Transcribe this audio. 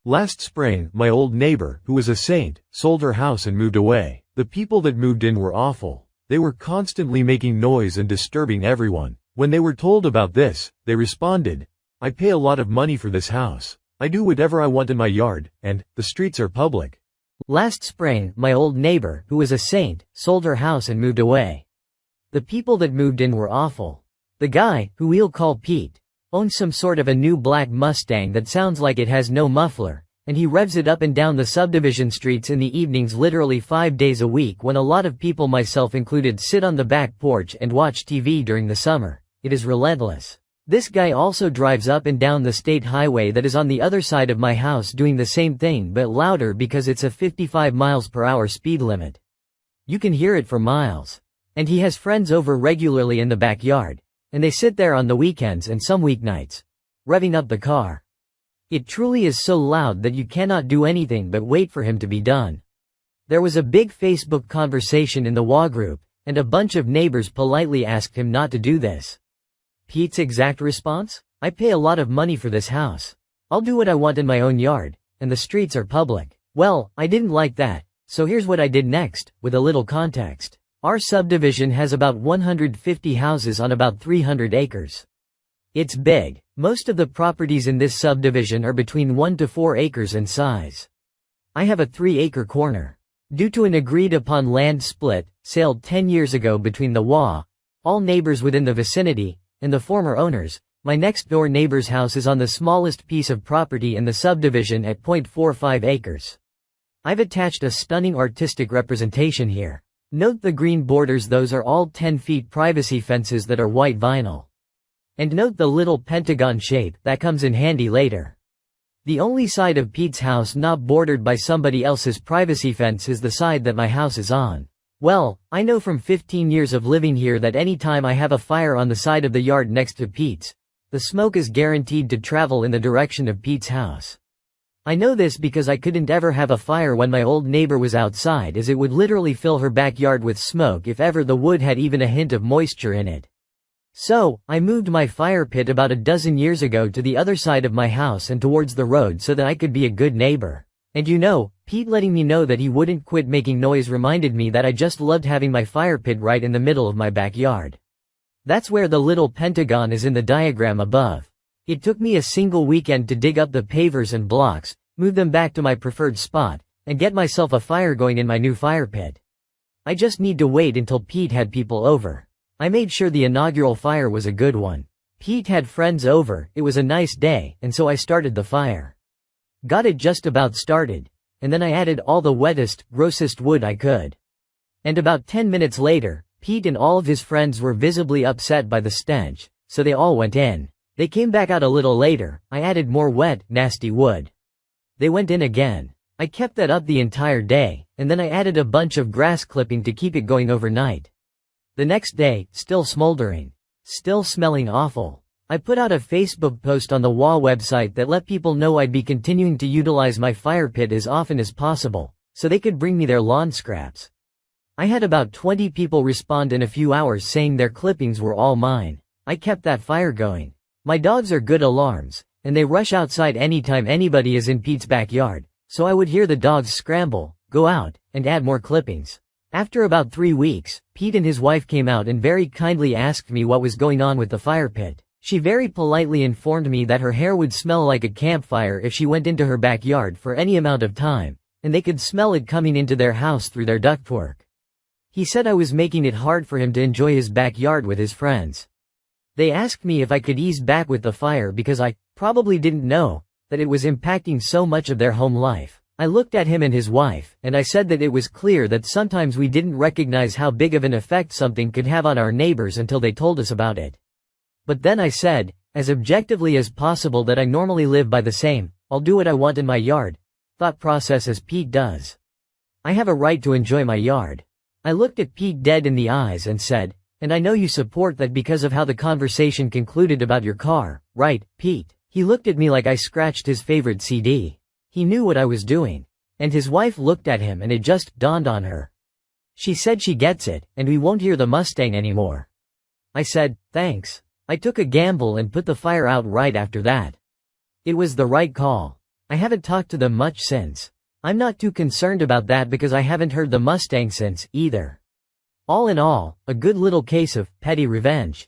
Last spring, my old neighbor, who was a saint, sold her house and moved away. The people that moved in were awful. They were constantly making noise and disturbing everyone. When they were told about this, they responded, "I pay a lot of money for this house. I do whatever I want in my yard, and the streets are public." Last spring, my old neighbor, who was a saint, sold her house and moved away. The people that moved in were awful. The guy, who we'll call Pete, owns some sort of a new black Mustang that sounds like it has no muffler, and he revs it up and down the subdivision streets in the evenings literally 5 days a week when a lot of people, myself included, sit on the back porch and watch TV during the summer. It is relentless. This guy also drives up and down the state highway that is on the other side of my house doing the same thing but louder because it's a 55 miles per hour speed limit. You can hear it for miles. And he has friends over regularly in the backyard, and they sit there on the weekends and some weeknights, revving up the car. It truly is so loud that you cannot do anything but wait for him to be done. There was a big Facebook conversation in the WA group, and a bunch of neighbors politely asked him not to do this. Pete's exact response? "I pay a lot of money for this house. I'll do what I want in my own yard, and the streets are public." Well, I didn't like that, so here's what I did next, with a little context. Our subdivision has about 150 houses on about 300 acres. It's big. Most of the properties in this subdivision are between 1 to 4 acres in size. I have a 3-acre corner. Due to an agreed-upon land split, sailed 10 years ago between the WA, all neighbors within the vicinity, and the former owners, my next-door neighbor's house is on the smallest piece of property in the subdivision at 0.45 acres. I've attached a stunning artistic representation here. Note the green borders, those are all 10 feet privacy fences that are white vinyl. And note the little pentagon shape, that comes in handy later. The only side of Pete's house not bordered by somebody else's privacy fence is the side that my house is on. Well, I know from 15 years of living here that any time I have a fire on the side of the yard next to Pete's, the smoke is guaranteed to travel in the direction of Pete's house. I know this because I couldn't ever have a fire when my old neighbor was outside, as it would literally fill her backyard with smoke if ever the wood had even a hint of moisture in it. So, I moved my fire pit about a dozen years ago to the other side of my house and towards the road so that I could be a good neighbor. And you know, Pete letting me know that he wouldn't quit making noise reminded me that I just loved having my fire pit right in the middle of my backyard. That's where the little pentagon is in the diagram above. It took me a single weekend to dig up the pavers and blocks, move them back to my preferred spot, and get myself a fire going in my new fire pit. I just need to wait until Pete had people over. I made sure the inaugural fire was a good one. Pete had friends over, it was a nice day, and so I started the fire. Got it just about started, and then I added all the wettest, grossest wood I could. And about 10 minutes later, Pete and all of his friends were visibly upset by the stench, so they all went in. They came back out a little later, I added more wet, nasty wood. They went in again. I kept that up the entire day, and then I added a bunch of grass clipping to keep it going overnight. The next day, still smoldering. Still smelling awful. I put out a Facebook post on the WA website that let people know I'd be continuing to utilize my fire pit as often as possible, so they could bring me their lawn scraps. I had about 20 people respond in a few hours saying their clippings were all mine. I kept that fire going. My dogs are good alarms, and they rush outside anytime anybody is in Pete's backyard, so I would hear the dogs scramble, go out, and add more clippings. After about 3 weeks, Pete and his wife came out and very kindly asked me what was going on with the fire pit. She very politely informed me that her hair would smell like a campfire if she went into her backyard for any amount of time, and they could smell it coming into their house through their ductwork. He said I was making it hard for him to enjoy his backyard with his friends. They asked me if I could ease back with the fire because I probably didn't know that it was impacting so much of their home life. I looked at him and his wife, and I said that it was clear that sometimes we didn't recognize how big of an effect something could have on our neighbors until they told us about it. But then I said, as objectively as possible, that I normally live by the same, I'll do what I want in my yard, thought process as Pete does. I have a right to enjoy my yard. I looked at Pete dead in the eyes and said, "And I know you support that because of how the conversation concluded about your car, right, Pete?" He looked at me like I scratched his favorite CD. He knew what I was doing. And his wife looked at him and it just dawned on her. She said she gets it, and we won't hear the Mustang anymore. I said, thanks. I took a gamble and put the fire out right after that. It was the right call. I haven't talked to them much since. I'm not too concerned about that because I haven't heard the Mustang since, either. All in all, a good little case of petty revenge.